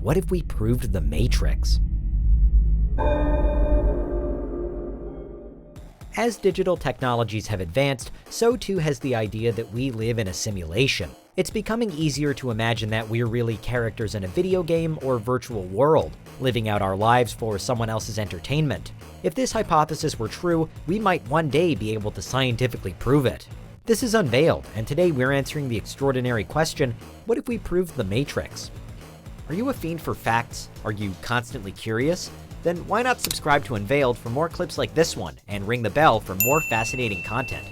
What if we proved the Matrix? As digital technologies have advanced, so too has the idea that we live in a simulation. It's becoming easier to imagine that we're really characters in a video game or virtual world, living out our lives for someone else's entertainment. If this hypothesis were true, we might one day be able to scientifically prove it. This is Unveiled, and today we're answering the extraordinary question, what if we proved the Matrix? Are you a fiend for facts? Are you constantly curious? Then why not subscribe to Unveiled for more clips like this one, and ring the bell for more fascinating content.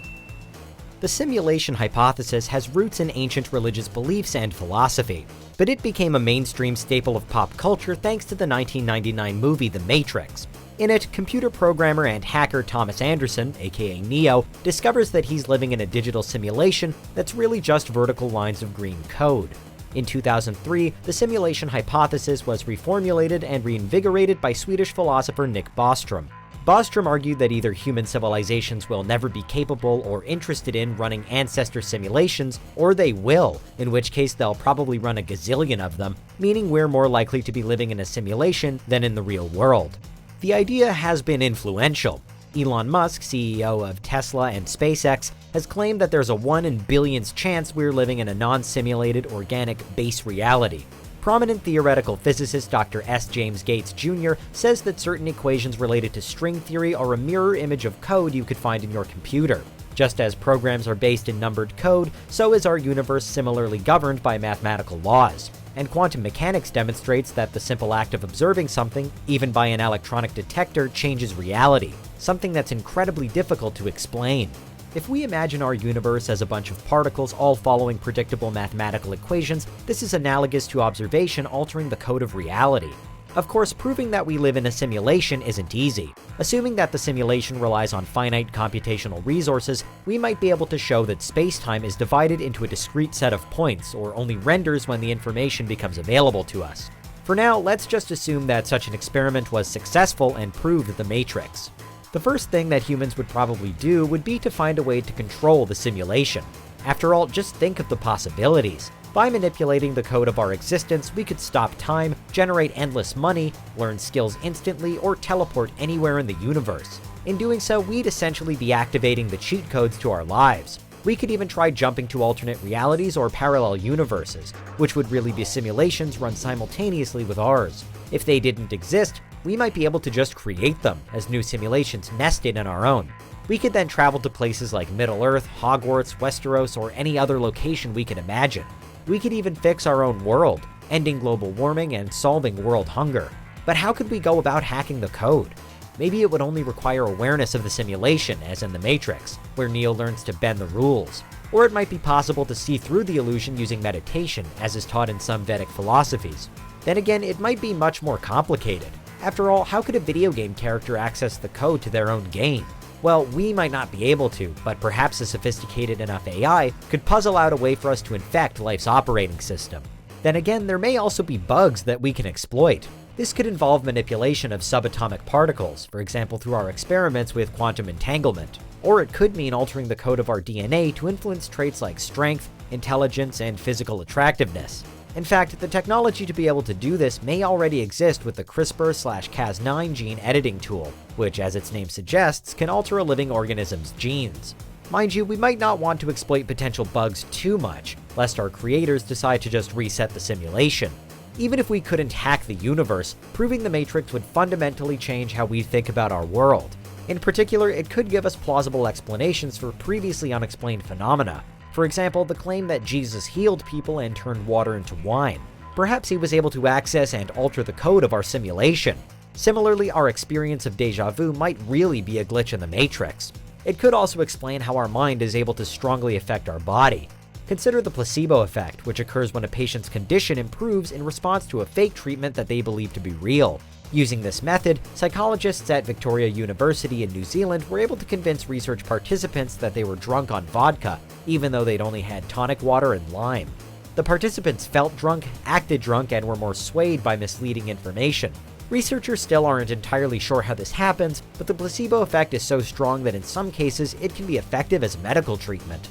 The simulation hypothesis has roots in ancient religious beliefs and philosophy, but it became a mainstream staple of pop culture thanks to the 1999 movie The Matrix. In it, computer programmer and hacker Thomas Anderson, aka Neo, discovers that he's living in a digital simulation that's really just vertical lines of green code. In 2003, the simulation hypothesis was reformulated and reinvigorated by Swedish philosopher Nick Bostrom. Bostrom argued that either human civilizations will never be capable or interested in running ancestor simulations, or they will, in which case they'll probably run a gazillion of them, meaning we're more likely to be living in a simulation than in the real world. The idea has been influential. Elon Musk, CEO of Tesla and SpaceX, has claimed that there's a 1 in billions chance we're living in a non-simulated organic base reality. Prominent theoretical physicist Dr. S. James Gates Jr. says that certain equations related to string theory are a mirror image of code you could find in your computer. Just as programs are based in numbered code, so is our universe similarly governed by mathematical laws. And quantum mechanics demonstrates that the simple act of observing something, even by an electronic detector, changes reality, something that's incredibly difficult to explain. If we imagine our universe as a bunch of particles all following predictable mathematical equations, this is analogous to observation altering the code of reality. Of course, proving that we live in a simulation isn't easy. Assuming that the simulation relies on finite computational resources, we might be able to show that space-time is divided into a discrete set of points, or only renders when the information becomes available to us. For now, let's just assume that such an experiment was successful and proved the Matrix. The first thing that humans would probably do would be to find a way to control the simulation. After all, just think of the possibilities. By manipulating the code of our existence, we could stop time, generate endless money, learn skills instantly, or teleport anywhere in the universe. In doing so, we'd essentially be activating the cheat codes to our lives. We could even try jumping to alternate realities or parallel universes, which would really be simulations run simultaneously with ours. If they didn't exist, we might be able to just create them as new simulations nested in our own. We could then travel to places like Middle-earth, Hogwarts, Westeros, or any other location we could imagine. We could even fix our own world, ending global warming and solving world hunger. But how could we go about hacking the code? Maybe it would only require awareness of the simulation, as in The Matrix, where Neo learns to bend the rules. Or it might be possible to see through the illusion using meditation, as is taught in some Vedic philosophies. Then again, it might be much more complicated. After all, how could a video game character access the code to their own game? Well, we might not be able to, but perhaps a sophisticated enough AI could puzzle out a way for us to infect life's operating system. Then again, there may also be bugs that we can exploit. This could involve manipulation of subatomic particles, for example through our experiments with quantum entanglement. Or it could mean altering the code of our DNA to influence traits like strength, intelligence, and physical attractiveness. In fact, the technology to be able to do this may already exist with the CRISPR/Cas9 gene editing tool, which, as its name suggests, can alter a living organism's genes. Mind you, we might not want to exploit potential bugs too much, lest our creators decide to just reset the simulation. Even if we couldn't hack the universe, proving the Matrix would fundamentally change how we think about our world. In particular, it could give us plausible explanations for previously unexplained phenomena. For example, the claim that Jesus healed people and turned water into wine. Perhaps he was able to access and alter the code of our simulation. Similarly, our experience of déjà vu might really be a glitch in the Matrix. It could also explain how our mind is able to strongly affect our body. Consider the placebo effect, which occurs when a patient's condition improves in response to a fake treatment that they believe to be real. Using this method, psychologists at Victoria University in New Zealand were able to convince research participants that they were drunk on vodka, even though they'd only had tonic water and lime. The participants felt drunk, acted drunk, and were more swayed by misleading information. Researchers still aren't entirely sure how this happens, but the placebo effect is so strong that in some cases it can be effective as medical treatment.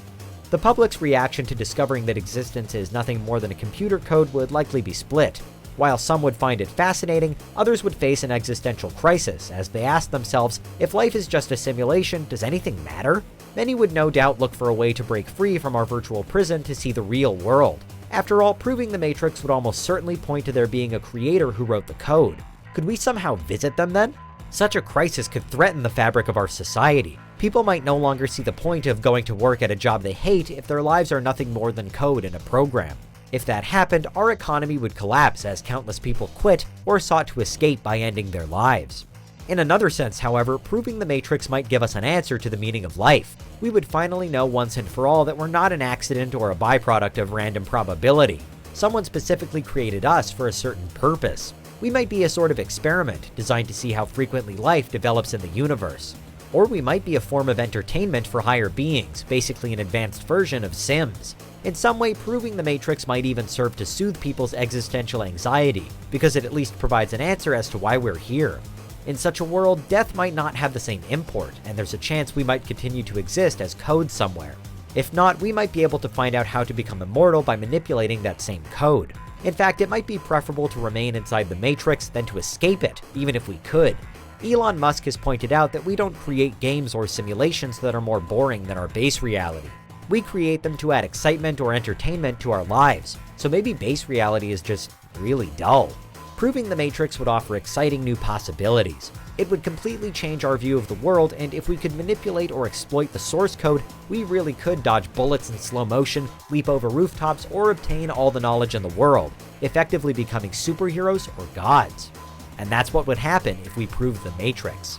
The public's reaction to discovering that existence is nothing more than a computer code would likely be split. While some would find it fascinating, others would face an existential crisis as they ask themselves, if life is just a simulation, does anything matter? Many would no doubt look for a way to break free from our virtual prison to see the real world. After all, proving the Matrix would almost certainly point to there being a creator who wrote the code. Could we somehow visit them then? Such a crisis could threaten the fabric of our society. People might no longer see the point of going to work at a job they hate if their lives are nothing more than code in a program. If that happened, our economy would collapse as countless people quit or sought to escape by ending their lives. In another sense, however, proving the Matrix might give us an answer to the meaning of life. We would finally know once and for all that we're not an accident or a byproduct of random probability. Someone specifically created us for a certain purpose. We might be a sort of experiment designed to see how frequently life develops in the universe. Or we might be a form of entertainment for higher beings, basically an advanced version of Sims. In some way, proving the Matrix might even serve to soothe people's existential anxiety, because it at least provides an answer as to why we're here. In such a world, death might not have the same import, and there's a chance we might continue to exist as code somewhere. If not, we might be able to find out how to become immortal by manipulating that same code. In fact, it might be preferable to remain inside the Matrix than to escape it, even if we could. Elon Musk has pointed out that we don't create games or simulations that are more boring than our base reality. We create them to add excitement or entertainment to our lives, so maybe base reality is just really dull. Proving the Matrix would offer exciting new possibilities. It would completely change our view of the world, and if we could manipulate or exploit the source code, we really could dodge bullets in slow motion, leap over rooftops, or obtain all the knowledge in the world, effectively becoming superheroes or gods. And that's what would happen if we proved the Matrix.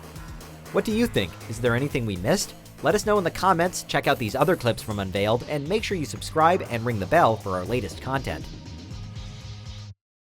What do you think? Is there anything we missed? Let us know in the comments, check out these other clips from Unveiled, and make sure you subscribe and ring the bell for our latest content.